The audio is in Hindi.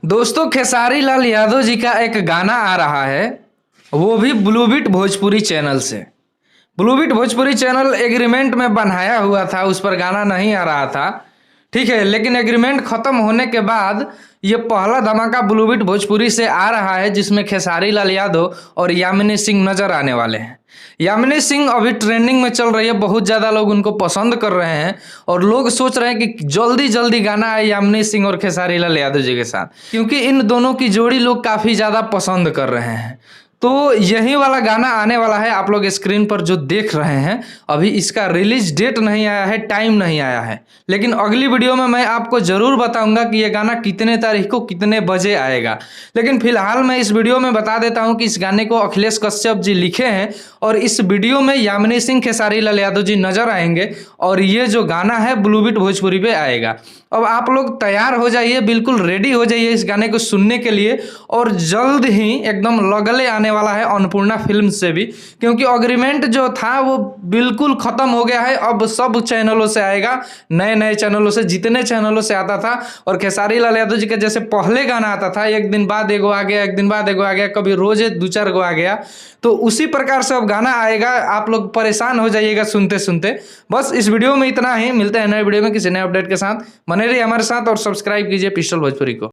दोस्तों खेसारी लाल यादव जी का एक गाना आ रहा है, वो भी ब्लूबिट भोजपुरी चैनल से। ब्लूबिट भोजपुरी चैनल एग्रीमेंट में बनाया हुआ था, उस पर गाना नहीं आ रहा था, ठीक है। लेकिन एग्रीमेंट खत्म होने के बाद ये पहला धमाका ब्लूबिट भोजपुरी से आ रहा है, जिसमें खेसारी लाल यादव और यामिनी सिंह नजर आने वाले हैं। यामिनी सिंह अभी ट्रेंडिंग में चल रही है, बहुत ज़्यादा लोग उनको पसंद कर रहे हैं और लोग सोच रहे हैं कि जल्दी जल्दी गाना आए यामिनी सिंह और खेसारी लाल यादव जी के साथ, क्योंकि इन दोनों की जोड़ी लोग काफ़ी ज़्यादा पसंद कर रहे हैं। तो यही वाला गाना आने वाला है, आप लोग स्क्रीन पर जो देख रहे हैं। अभी इसका रिलीज डेट नहीं आया है, टाइम नहीं आया है, लेकिन अगली वीडियो में मैं आपको ज़रूर बताऊंगा कि ये गाना कितने तारीख को कितने बजे आएगा। लेकिन फिलहाल मैं इस वीडियो में बता देता हूं कि इस गाने को अखिलेश कश्यप जी लिखे हैं और इस वीडियो में यामिनी सिंह खेसारी लाल यादव जी नजर आएंगे और ये जो गाना है ब्लूबिट भोजपुरी पे आएगा। अब आप लोग तैयार हो जाइए, बिल्कुल रेडी हो जाइए इस गाने को सुनने के लिए। और जल्द ही एकदम लगले आने वाला है अन्नपूर्णा फिल्म से भी, क्योंकि अग्रीमेंट जो था वो बिल्कुल खत्म हो गया है। अब सब चैनलों से आएगा, नए नए चैनलों से, जितने चैनलों से आता था। और खेसारी लाल यादव जी का जैसे पहले गाना आता था, एक दिन बाद एगो आ गया, एक दिन बाद एगो आ गया, कभी रोजे 2-4 गो आ गया, तो उसी प्रकार से अब गाना आएगा। आप लोग परेशान हो जाइएगा सुनते सुनते। बस इस वीडियो में इतना ही, मिलते हैं नए वीडियो में किसी नए अपडेट के साथ। बने रहिए हमारे साथ और सब्सक्राइब कीजिए पिस्टल भोजपुरी को।